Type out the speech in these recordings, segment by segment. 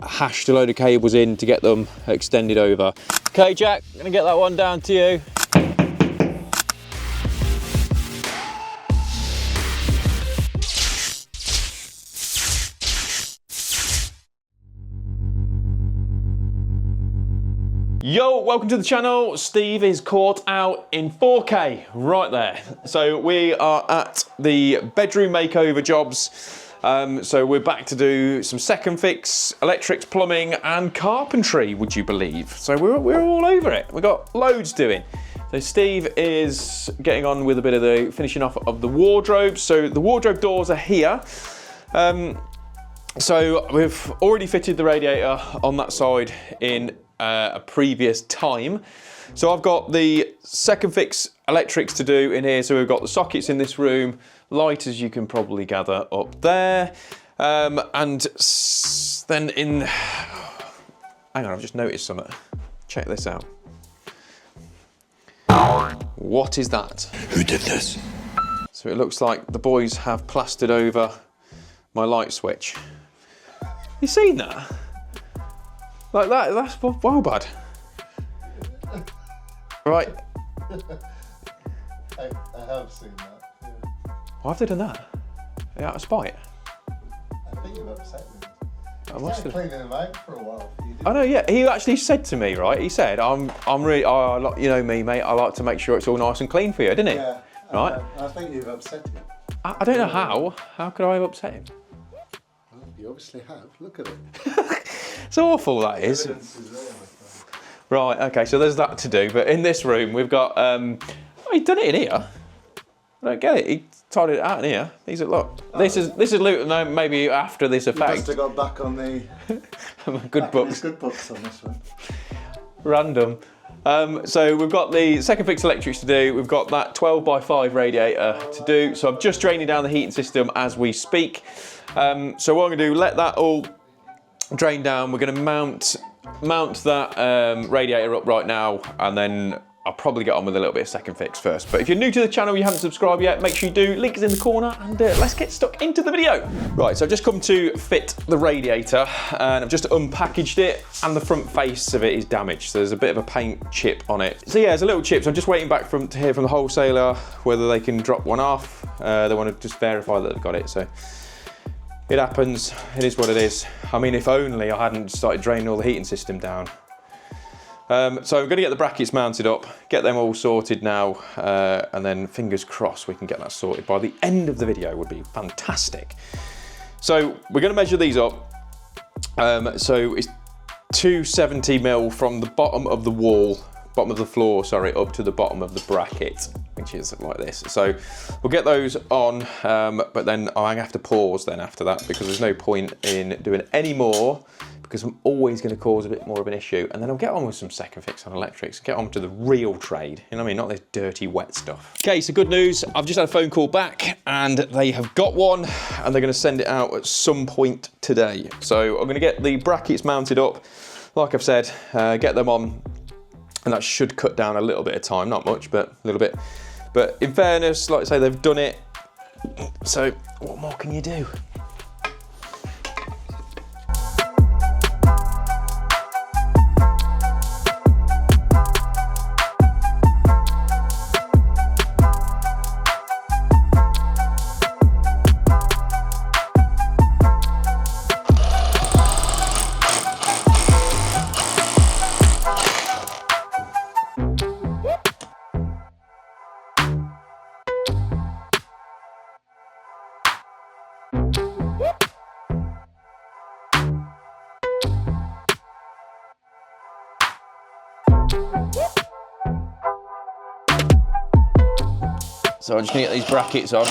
hashed a load of cables in to get them extended over. Okay, Jack, gonna get that one down to you. Yo, welcome to the channel. Steve is caught out in 4K right there. So we are at the bedroom makeover jobs. So we're back to do some second fix, electrics, plumbing and carpentry, would you believe? So we're all over it. We've got loads doing. So Steve is getting on with a bit of the finishing off of the wardrobes. So the wardrobe doors are here. So we've already fitted the radiator on that side in a previous time. So I've got the second fix electrics to do in here. So we've got the sockets in this room, light as you can probably gather up there. And then in, hang on, I've just noticed something. Check this out. What is that? Who did this? So it looks like the boys have plastered over my light switch. You seen that? Like that, that's well bad. Right. I have seen that. Yeah. Why have they done that? Are they out of spite? I think you've upset me. I must have. Cleaning them out for a while. I know, yeah. He actually said to me, right? He said, "I'm really, you know me, mate. I like to make sure it's all nice and clean for you," didn't he? Yeah. Right. I think you've upset him. I don't know how. How could I have upset him? Well, you obviously have. Look at it. It's awful, that is. Evidence is there, my friend. Right. Okay. So there's that to do. But in this room, we've got. Oh, he's done it in here. I don't get it. He tied it out in here. These are look. Oh. This is no, maybe after this effect. You must have got back on the good books. Good books on this one. Random. So we've got the second fix electrics to do. We've got that 12x5 radiator to do. So I'm just draining down the heating system as we speak. So what I'm going to do, let that all drain down. We're going to mount that radiator up right now, and then I'll probably get on with a little bit of second fix first. But if you're new to the channel, you haven't subscribed yet, make sure you do. Link is in the corner, and let's get stuck into the video. Right, so I've just come to fit the radiator, and I've just unpackaged it, and the front face of it is damaged. So there's a bit of a paint chip on it. So yeah, there's a little chip. So I'm just waiting back to hear from the wholesaler whether they can drop one off. They want to just verify that they've got it. So it happens. It is what it is. I mean, if only I hadn't started draining all the heating system down. So I'm going to get the brackets mounted up, get them all sorted now, and then fingers crossed we can get that sorted by the end of the video. Would be fantastic. So we're going to measure these up. So it's 270mm from the bottom of the wall, bottom of the floor, sorry, up to the bottom of the bracket, which is like this. So we'll get those on, but then I have to pause then after that, because there's no point in doing any more, because I'm always going to cause a bit more of an issue, and then I'll get on with some second fix on electrics, get on to the real trade, you know what I mean, not this dirty wet stuff. Okay, so good news, I've just had a phone call back, and they have got one, and they're going to send it out at some point today. So I'm going to get the brackets mounted up, like I've said, get them on, and that should cut down a little bit of time, not much, but a little bit. But in fairness, like I say, they've done it, so what more can you do? So I'm just gonna get these brackets on.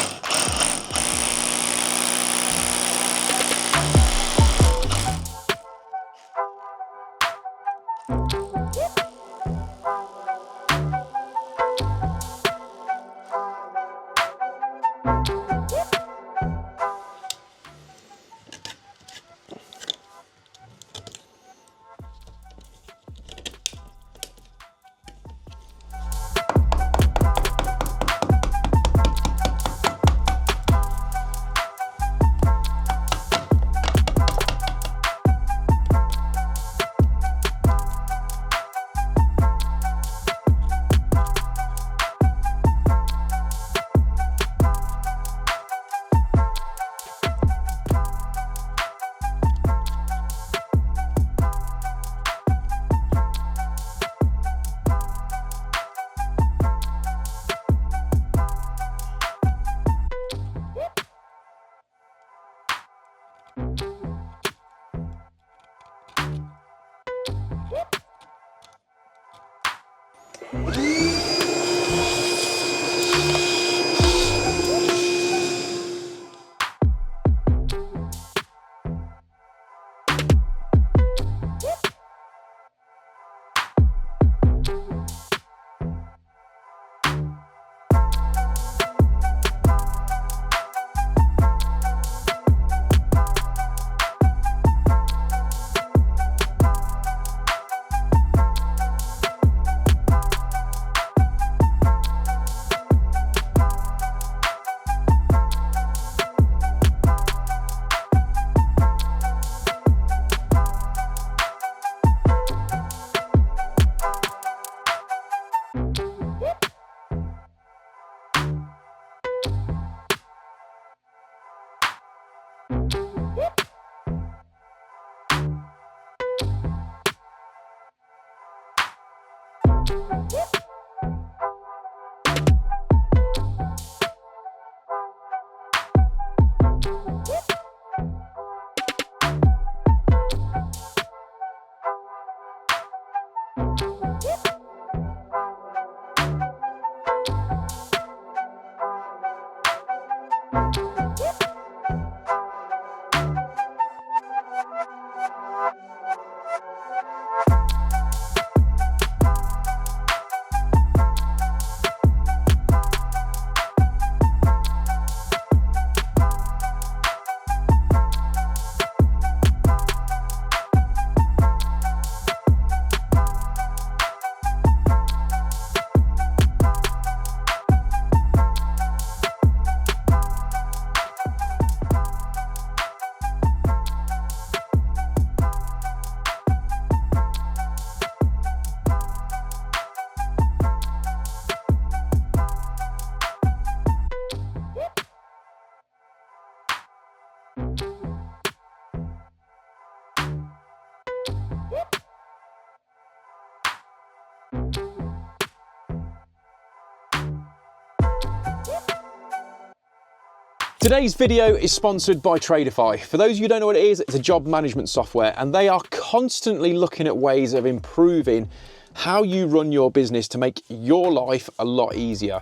Today's video is sponsored by Tradify. For those of you who don't know what it is, it's a job management software, and they are constantly looking at ways of improving how you run your business to make your life a lot easier.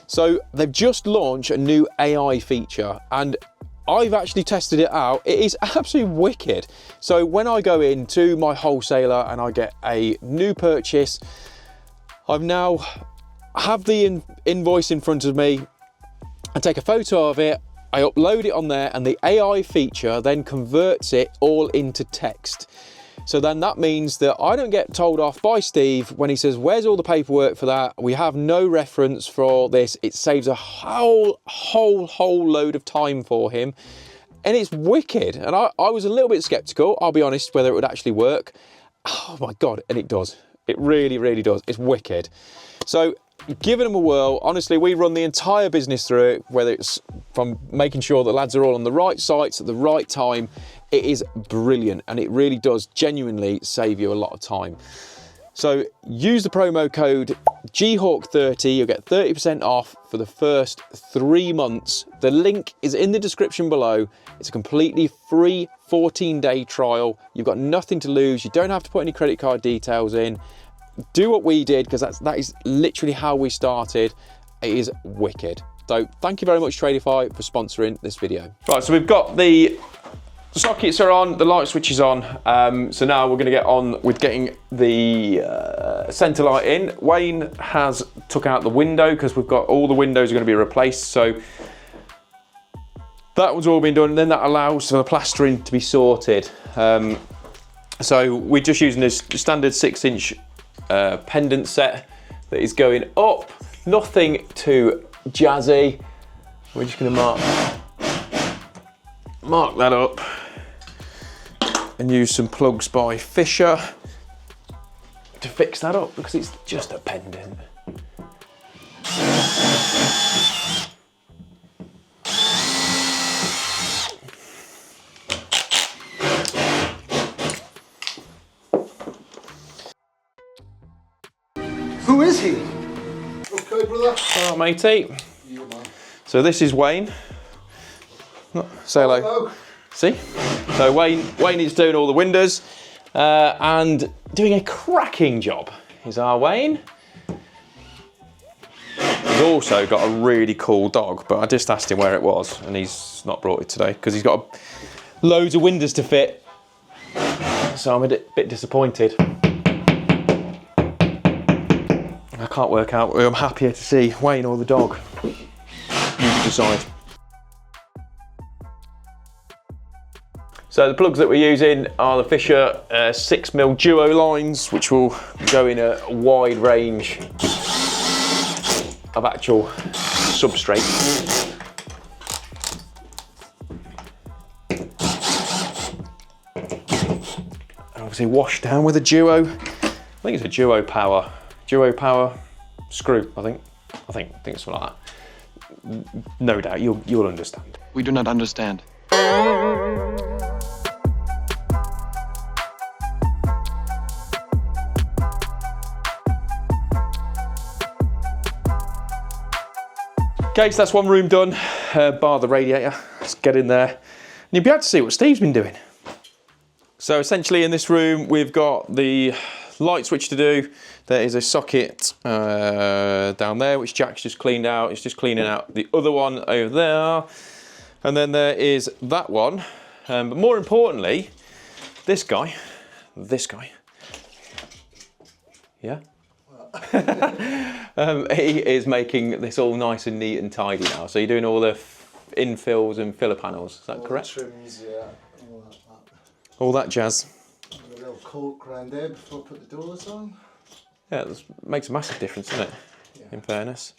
So they've just launched a new AI feature, and I've actually tested it out. It is absolutely wicked. So when I go into my wholesaler and I get a new purchase, I've now have the invoice in front of me. I take a photo of it, I upload it on there, and the AI feature then converts it all into text. So then that means that I don't get told off by Steve when he says, where's all the paperwork for that? We have no reference for this. It saves a whole load of time for him. And it's wicked. And I was a little bit skeptical, I'll be honest, whether it would actually work. Oh my God, and it does. It really, really does. It's wicked. So giving them a whirl. Honestly, we run the entire business through it, whether it's from making sure that lads are all on the right sites at the right time. It is brilliant, and it really does genuinely save you a lot of time. So use the promo code GHawk30, you'll get 30% off for the first 3 months. The link is in the description below. It's a completely free 14-day trial. You've got nothing to lose. You don't have to put any credit card details in. Do what we did, because that is literally how we started. It is wicked. So thank you very much, Tradify, for sponsoring this video. Right, so we've got the sockets are on, the light switch is on. So now we're going to get on with getting the centre light in. Wayne has took out the window because we've got all the windows are going to be replaced. So that one's all been done, and then that allows for the plastering to be sorted. So we're just using this standard 6-inch pendant set that is going up. Nothing too jazzy. We're just going to mark that up and use some plugs by Fisher to fix that up, because it's just a pendant. Who is he? Okay, brother. All right, matey. You, man. So this is Wayne. Say hello. Hello. See? So Wayne is doing all the windows and doing a cracking job. Here's our Wayne. also got a really cool dog, but I just asked him where it was and he's not brought it today because he's got loads of windows to fit. So I'm a bit disappointed. I can't work out who I'm happier to see, Wayne or the dog. You can decide. So the plugs that we're using are the Fisher 6mm duo lines, which will go in a wide range of actual substrate. Obviously washed down with a duo. I think it's a duo power screw. I think it's something like that. No doubt you'll understand. We do not understand. Okay, so that's one room done, bar the radiator. Let's get in there. And you'll be able to see what Steve's been doing. So essentially in this room, we've got the light switch to do. There is a socket down there, which Jack's just cleaned out. It's just cleaning out the other one over there. And then there is that one. But more importantly, this guy. Yeah? He is making this all nice and neat and tidy now. So you're doing all the infills and filler panels, is that All correct? the trims, yeah. All that jazz. A little cork around there before I put the doors on. Yeah, it makes a massive difference, doesn't it? Yeah. In fairness.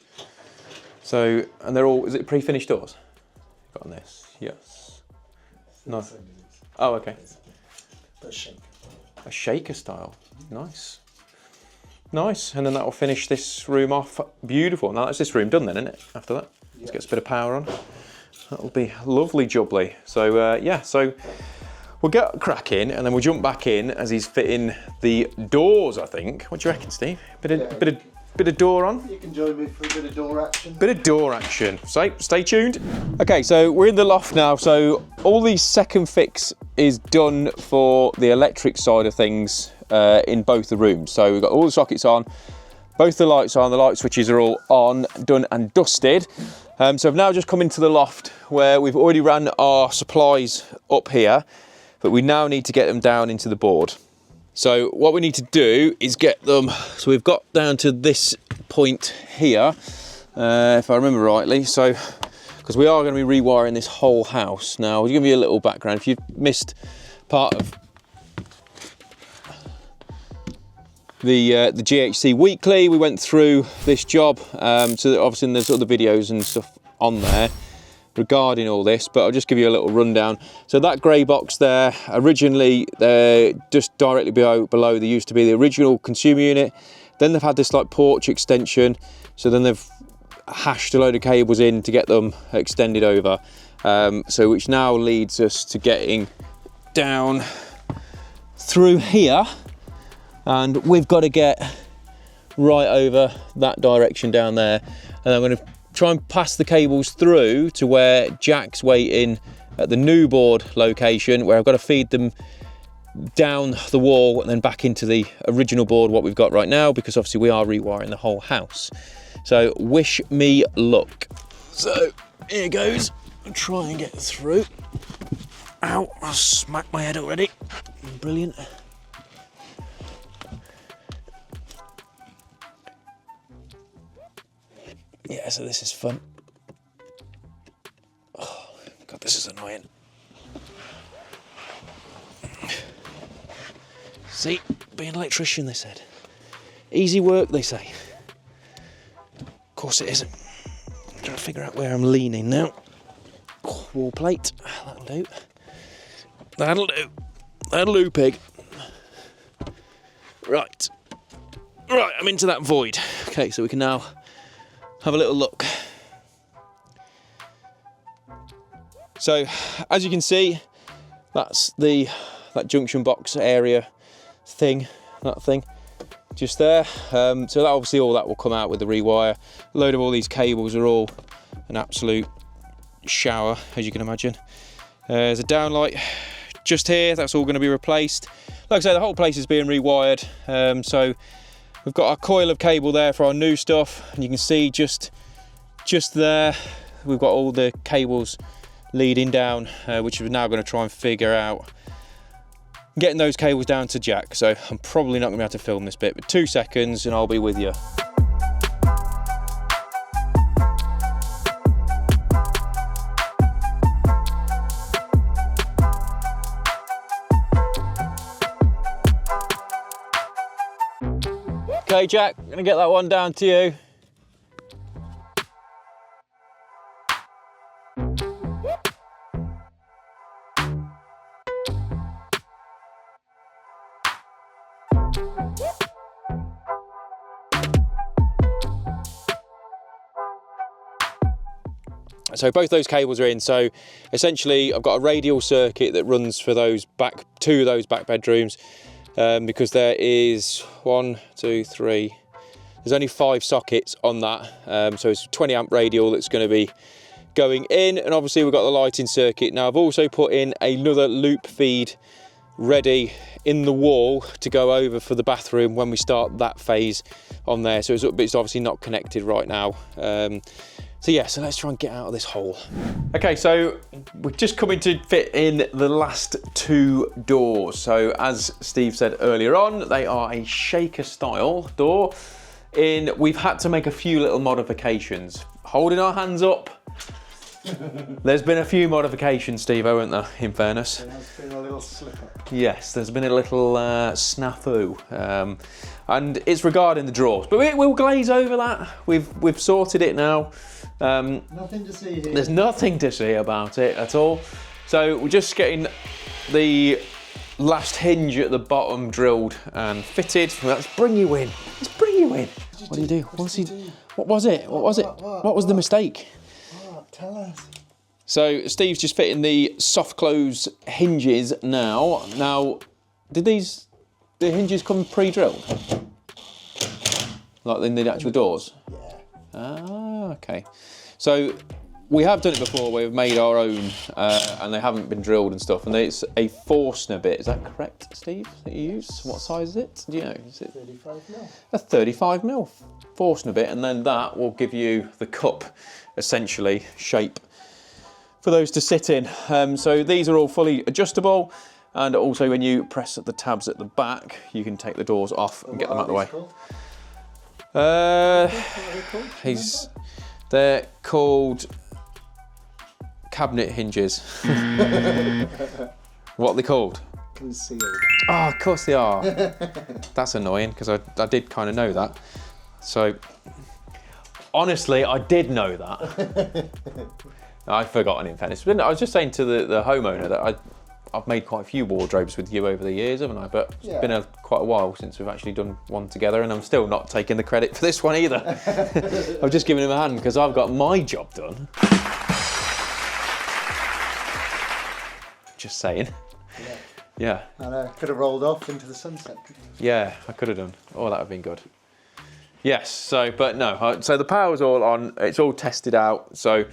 So, and they're all, is it pre-finished doors? Got on this, yes. No. Oh, okay. But shaker. A shaker style, nice. Nice, and then that will finish this room off beautiful. Now that's this room done then, isn't it? After that, let's get a bit of power on. That'll be lovely jubbly. So yeah, so we'll get cracking and then we'll jump back in as he's fitting the doors, I think. What do you reckon, Steve? Bit of door on? You can join me for a bit of door action. Bit of door action. So stay tuned. Okay, so we're in the loft now. So all the second fix is done for the electric side of things in both the rooms. So we've got all the sockets on, both the lights on, the light switches are all on, done and dusted. So I've now just come into the loft where we've already ran our supplies up here, but we now need to get them down into the board. So what we need to do is get them, so we've got down to this point here, if I remember rightly. So, because we are going to be rewiring this whole house. Now, I'll give you a little background. If you've missed part of the GHC weekly, we went through this job. So obviously there's other videos and stuff on there regarding all this, but I'll just give you a little rundown. So that grey box there, originally just directly below there used to be the original consumer unit. Then they've had this like porch extension, so then they've hashed a load of cables in to get them extended over, so which now leads us to getting down through here, and we've got to get right over that direction down there, and I'm going to try and pass the cables through to where Jack's waiting at the new board location, where I've got to feed them down the wall and then back into the original board what we've got right now, because obviously we are rewiring the whole house. So wish me luck. So here goes. I'll try and get through. Ow, I smacked my head already. Brilliant. Yeah, so this is fun. Oh, God, this is annoying. See, being an electrician, they said. Easy work, they say. Of course it isn't. I'm trying to figure out where I'm leaning now. Oh, wall plate, that'll do. That'll do. That'll do, pig. Right. Right, I'm into that void. Okay, so we can now have a little look. So, as you can see, that's that junction box area thing, that thing, just there. So that obviously all that will come out with the rewire. A load of all these cables are all an absolute shower, as you can imagine. There's a downlight just here, that's all going to be replaced. Like I say, the whole place is being rewired. So we've got our coil of cable there for our new stuff, and you can see just just there, we've got all the cables leading down, which we're now going to try and figure out getting those cables down to jack. So I'm probably not going to be able to film this bit, but 2 seconds and I'll be with you. Okay, Jack, I'm gonna get that one down to you. So both those cables are in. So essentially I've got a radial circuit that runs for those back, 2 of those back bedrooms. Because there is 1, 2, 3, there's only 5 sockets on that, so it's a 20 amp radial that's going to be going in, and obviously we've got the lighting circuit. Now I've also put in another loop feed ready in the wall to go over for the bathroom when we start that phase on there, so it's obviously not connected right now. So yeah, so let's try and get out of this hole. Okay, so we're just coming to fit in the last 2 doors. So as Steve said earlier on, they are a shaker style door. We've had to make a few little modifications. Holding our hands up, there's been a few modifications, Steve, haven't there, in fairness? There's been a little slip up. Yes, there's been a little snafu. And it's regarding the drawers, but we'll glaze over that. We've sorted it now. Nothing to see here. There's nothing to see about it at all. So we're just getting the last hinge at the bottom drilled and fitted. Let's bring you in. Let's bring you in. What do you do? What was it? What was the mistake? What? Tell us. So Steve's just fitting the soft close hinges now. Now, did the hinges come pre-drilled? Like in the actual doors? Yeah. Ah, okay. So we have done it before. We've made our own, and they haven't been drilled and stuff. And it's a Forstner bit. Is that correct, Steve? That you use? What size is it? Do you know? Is it 35mm. a 35mm Forstner bit, and then that will give you the cup, essentially shape for those to sit in. So these are all fully adjustable, and also when you press the tabs at the back, you can take the doors off and get them out of the way. They're called cabinet hinges. What are they called? Concealed. Oh, of course they are. That's annoying because I did kind of know that. So honestly, I did know that. I've forgotten, in fairness. I was just saying to the homeowner that I've made quite a few wardrobes with you over the years, haven't I? But it's been quite a while since we've actually done one together, and I'm still not taking the credit for this one either. I've just given him a hand because I've got my job done. Just saying. Yeah. And I could have rolled off into the sunset. Yeah, I could have done. Oh, that would have been good. Yes, so, but no. So the power's all on, it's all tested out. So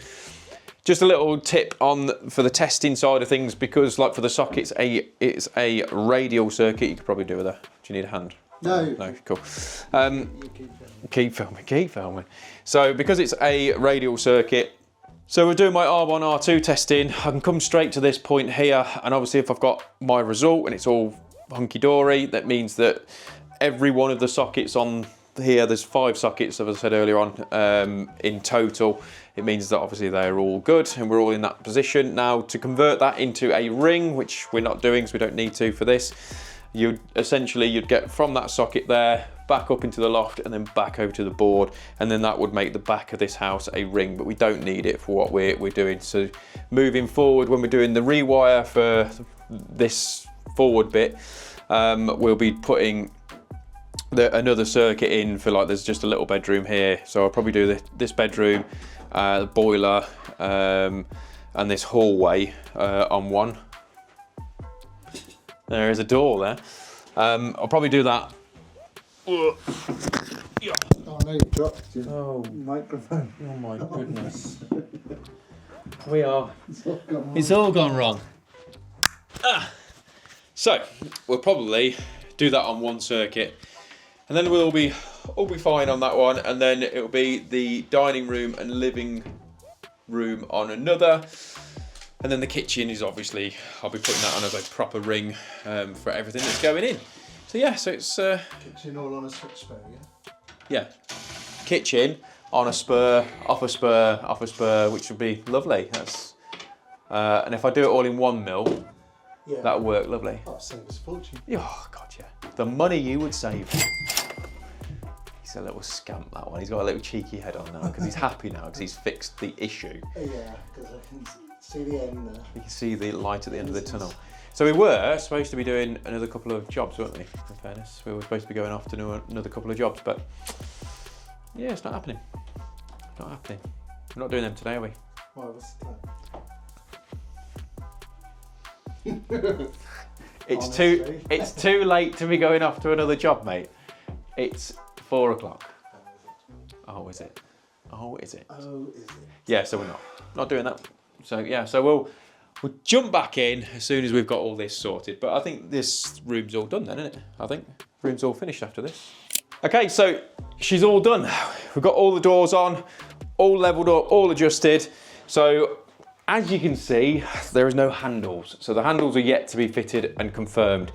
just a little tip for the testing side of things, because like for the sockets, it's a radial circuit. You could probably do with a, do you need a hand? No. No, cool. Keep filming. So because it's a radial circuit, so we're doing my R1, R2 testing. I can come straight to this point here, and obviously if I've got my result and it's all hunky-dory, that means that every one of the sockets on here, there's 5 sockets, as I said earlier on, in total. It means that obviously they're all good and we're all in that position. Now to convert that into a ring, which we're not doing because we don't need to for this, you'd get from that socket there, back up into the loft and then back over to the board, and then that would make the back of this house a ring, but we don't need it for what we're doing. So moving forward, when we're doing the rewire for this forward bit, we'll be putting another circuit in for, like, there's just a little bedroom here, so I'll probably do this bedroom, the boiler, and this hallway on one. There is a door there. I'll probably do that. Oh no, you dropped your microphone. Oh my goodness. It's all gone wrong. So we'll probably do that on one circuit, and then we'll be all be fine on that one. And then it'll be the dining room and living room on another. And then the kitchen is obviously, I'll be putting that on as a proper ring for everything that's going in. So yeah, so it's... Kitchen all on a switch spur, yeah? Yeah. Kitchen on a spur, off a spur, off a spur, which would be lovely. That's and if I do it all in one mill, Yeah. that'll work lovely. That'll save us a fortune. Oh, God, yeah. The money you would save. He's a little scamp, that one. He's got a little cheeky head on now because he's happy now because he's fixed the issue. Yeah, because I can see the end there. You can see the light at the end of the tunnel. So we were supposed to be doing another couple of jobs, weren't we? In fairness, we were supposed to be going off to do another couple of jobs, but yeah, it's not happening. Not happening. We're not doing them today, are we? Why, what's the time? It's too late to be going off to another job, mate. It's 4 o'clock. Oh, is it? Oh, is it? Oh, is it? Yeah, so we're not doing that. So yeah, so we'll jump back in as soon as we've got all this sorted. But I think this room's all done then, isn't it? I think room's all finished after this. Okay, so she's all done. We've got all the doors on, all leveled up, all adjusted. So as you can see, there is no handles. So the handles are yet to be fitted and confirmed.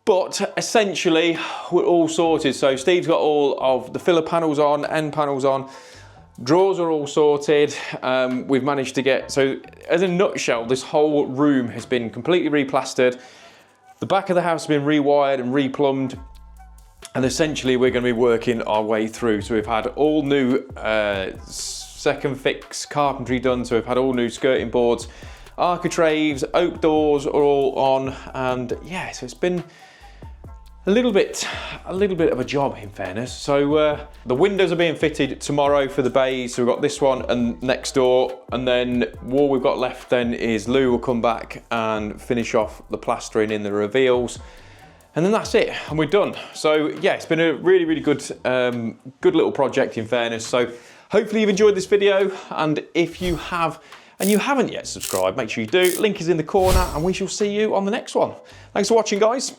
But essentially, we're all sorted. So Steve's got all of the filler panels on, end panels on. Drawers are all sorted. We've managed to get, so as a nutshell, this whole room has been completely replastered. The back of the house has been rewired and replumbed. And essentially we're going to be working our way through. So we've had all new second fix carpentry done. So we've had all new skirting boards, architraves, oak doors are all on. And yeah, so it's been a little bit of a job in fairness. So the windows are being fitted tomorrow for the bays. So we've got this one and next door. And then all we've got left then is Lou will come back and finish off the plastering in the reveals. And then that's it, and we're done. So yeah, it's been a really, really good, good little project in fairness. So hopefully you've enjoyed this video, and if you have, and you haven't yet subscribed, make sure you do. Link is in the corner, and we shall see you on the next one. Thanks for watching, guys.